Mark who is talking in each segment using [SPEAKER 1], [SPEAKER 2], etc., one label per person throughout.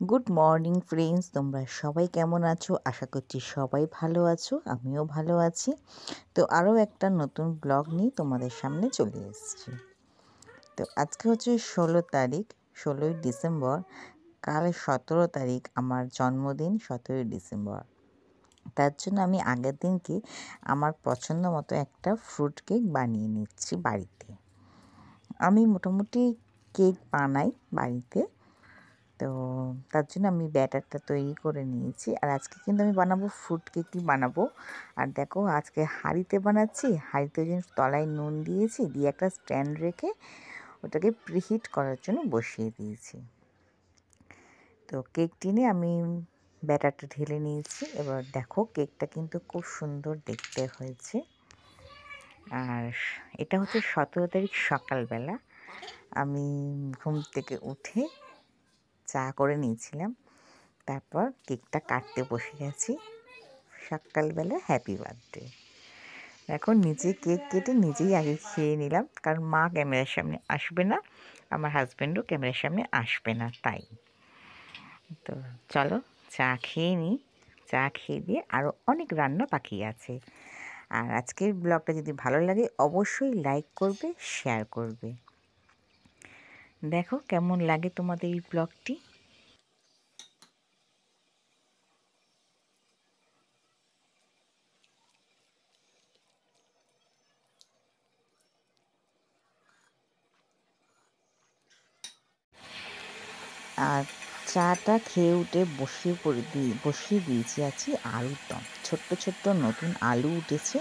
[SPEAKER 1] Good morning friends, তোমরা সবাই কেমন আছো? আশা করছি সবাই ভালো আছো, আমিও ভালো আছি। তো আরও একটা নতুন ব্লগ নিয়ে তোমাদের সামনে চলে এসেছি। তো আজকে হচ্ছে 16 তারিখ, 16ই ডিসেম্বর। কাল 17 তারিখ আমার জন্মদিন, 17ই ডিসেম্বর। তার জন্য আমি আগের দিনকে আমার পছন্দ মতো একটা ফ্রুট কেক বানিয়ে নিচ্ছি বাড়িতে। আমি মোটামুটি কেক বানাই বাড়িতে, তো তার জন্য আমি ব্যাটারটা তৈরি করে নিয়েছি। আর আজকে কিন্তু আমি বানাবো ফ্রুট কেকই বানাবো। আর দেখো আজকে হাঁড়িতে বানাচ্ছি। হাঁড়িতে যে তলায় নুন দিয়েছি, দিয়ে একটা স্ট্যান্ড রেখে ওটাকে প্রিহিট করার জন্য বসিয়ে দিয়েছি। তো কেক টিনে আমি ব্যাটারটা ঢেলে নিয়েছি। এবার দেখো কেকটা কিন্তু খুব সুন্দর দেখতে হয়েছে। আর এটা হচ্ছে 17 তারিখ সকালবেলা। আমি ঘুম থেকে উঠে চা করে নিয়েছিলাম, তারপর কেকটা কাটতে বসে গেছি। সকালবেলা হ্যাপি বার্থডে। এখন নিজে কেক কেটে নিজেই আগে খেয়ে নিলাম, কারণ মা ক্যামেরার সামনে আসবে না, আমার হাজব্যান্ডও ক্যামেরার সামনে আসবে না, তাই। তো চলো চা খেয়ে নিই। চা খেয়ে দিয়ে আরও অনেক রান্না বাকি আছে। আর আজকের ব্লগটা যদি ভালো লাগে অবশ্যই লাইক করবে, শেয়ার করবে। দেখো কেমন লাগে তোমাদের এই ব্লগটি। আর চাটা খেয়ে উঠে বসিয়ে দিয়েছি আছি আলুর দম। ছোট্ট ছোট্ট নতুন আলু উঠেছে,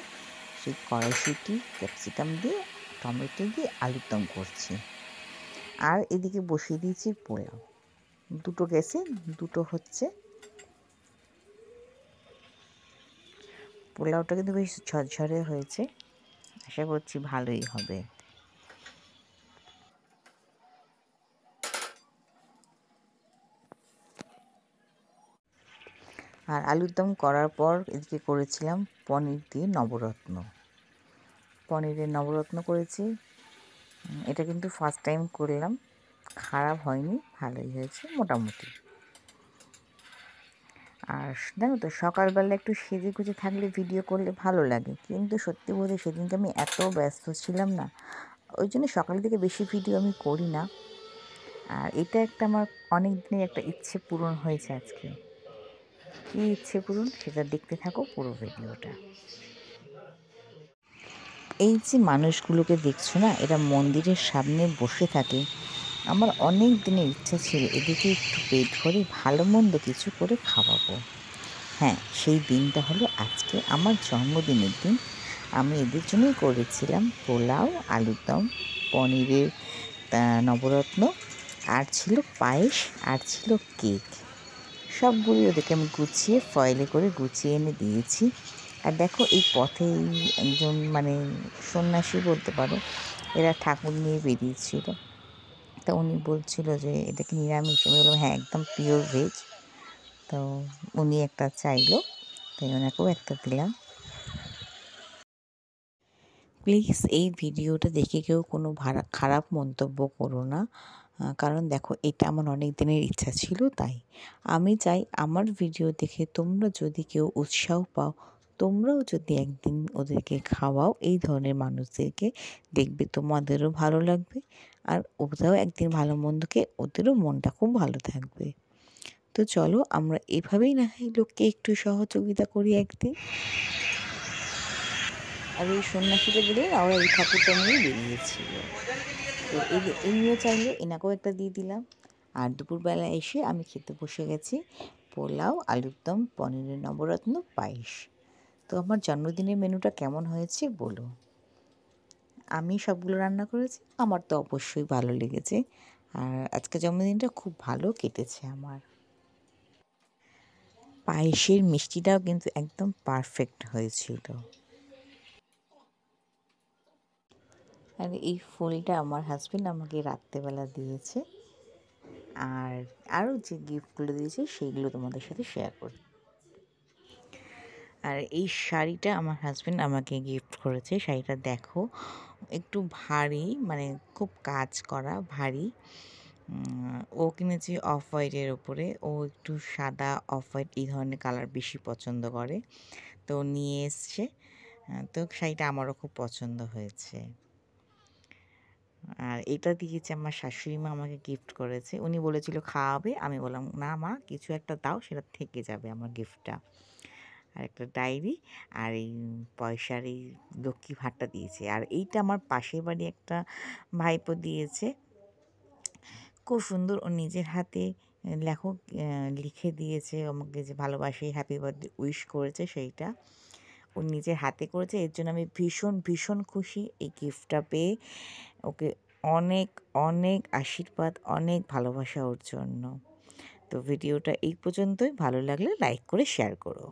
[SPEAKER 1] সেই কড়াইশুঁটি ক্যাপসিকাম দিয়ে টমেটো দিয়ে আলুর দম করছি। আর এদিকে বসিয়ে দিয়েছি পোলাও। দুটো গ্যাসে দুটো হচ্ছে। পোলাওটা কিন্তু বেশ ঝরঝরে হয়েছে, আশা করছি ভালোই হবে। আর আলুর দম করার পর এদিকে করেছিলাম পনির দিয়ে নবরত্ন। পনিরের নবরত্ন করেছি। এটা কিন্তু ফার্স্ট টাইম করলাম, খারাপ হয়নি, ভালোই হয়েছে মোটামুটি। আর জানো তো সকালবেলা একটু সেজে গুজে থাকলে ভিডিও করলে ভালো লাগে, কিন্তু সত্যি বলতে সেদিনকে আমি এত ব্যস্ত ছিলাম না, ওই জন্য সকাল থেকে বেশি ভিডিও আমি করি না। আর এটা একটা আমার অনেক দিনের একটা ইচ্ছে পূরণ হয়েছে আজকে। কী ইচ্ছে পূরণ সেটা দেখতে থাকো পুরো ভিডিওটা। এই যে মানুষগুলোকে দেখছো না, এরা মন্দিরের সামনে বসে থাকে। আমার অনেক দিনের ইচ্ছা ছিল এদিকে একটু পেট ভরে ভালো মন্দ কিছু করে খাওয়াবো। হ্যাঁ, সেই দিনটা হলো আজকে আমার জন্মদিনের দিন। আমি এদের জন্যই করেছিলাম পোলাও, আলুর দম, পনিরের নবরত্ন, আর ছিল পায়েস, আর ছিল কেক। সবগুলি ওদেরকে আমি গুছিয়ে ফয়েলে করে গুছিয়ে এনে দিয়েছি। আর দেখো এই পথে একজন মানে সন্ন্যাসী বলতে পারো, এরা ঠাকুর নিয়ে বেরিয়েছিল। তা উনি বলছিল যে এটা কি নিরামিষ? আমি বললাম হ্যাঁ, একদম পিওর ভেজ। তো উনি একটা চাইলো, তাই ওনাকেও একটা দিলাম। প্লিজ এই ভিডিওটা দেখে কেউ কোনো খারাপ মন্তব্য করো না, কারণ দেখো এটা আমার অনেক দিনের ইচ্ছা ছিল, তাই আমি চাই আমার ভিডিও দেখে তোমরা যদি কেউ উৎসাহ পাও, তোমরাও যদি একদিন ওদেরকে খাওয়াও, এই ধরনের মানুষদেরকে, দেখবে তোমাদেরও ভালো লাগবে। আর ওরাও একদিন ভালো মন্দকে, ওদেরও মনটা খুব ভালো থাকবে। তো চলো আমরা এভাবেই না হয় লোককে একটু সহযোগিতা করি একদিন। আর ওই সন্ন্যাসীকে দিলে না, ওরা এই ঠাকুরটা নিয়ে বেরিয়েছিল। তো ইনিও চাইলো, এনাকেও একটা দিয়ে দিলাম। আর দুপুরবেলা এসে আমি খেতে বসে গেছি পোলাও, আলুর দম, পনিরের নবরত্ন, পায়েস। তো আমার জন্মদিনের মেনুটা কেমন হয়েছে বলো। আমি সবগুলো রান্না করেছি, আমার তো অবশ্যই ভালো লেগেছে। আর আজকে জন্মদিনটা খুব ভালো কেটেছে আমার। পায়েসের মিষ্টিটাও কিন্তু একদম পারফেক্ট হয়েছিল। আর এই ফুলটা আমার হাজবেন্ড আমাকে রাত্রেবেলা দিয়েছে। আর আরও যে গিফটগুলো দিয়েছে সেইগুলো তোমাদের সাথে শেয়ার করি। আর এই শাড়িটা আমার হাজবেন্ড আমাকে গিফট করেছে। শাড়িটা দেখো একটু ভারী, মানে খুব কাজ করা, ভারী। ও কিনেছে অফ হোয়াইটের ওপরে, ও একটু সাদা অফ হোয়াইট এই ধরনের কালার বেশি পছন্দ করে, তো নিয়ে এসছে। তো শাড়িটা আমারও খুব পছন্দ হয়েছে। আর এটা দিয়েছে আমার শাশুড়ি মা, আমাকে গিফট করেছে। উনি বলেছিল খাওয়াবে, আমি বললাম না মা, কিছু একটা দাও, সেটা থেকে যাবে আমার গিফটটা। আর একটা ডায়েরি আর এই পয়সার এই লক্ষ্মী ভাঁড়টা দিয়েছে। আর এইটা আমার পাশের বাড়ি একটা ভাইপো দিয়েছে, খুব সুন্দর। ও নিজের হাতে লেখক লিখে দিয়েছে আমাকে, যে ভালোবাসি হ্যাপি বার্থডে উইশ করেছে, সেইটা ও নিজের হাতে করেছে। এর জন্য আমি ভীষণ ভীষণ খুশি এই গিফটটা পেয়ে। ওকে অনেক অনেক আশীর্বাদ, অনেক ভালোবাসা ওর জন্য। তো ভিডিওটা এই পর্যন্তই। ভালো লাগলে লাইক করে শেয়ার করো।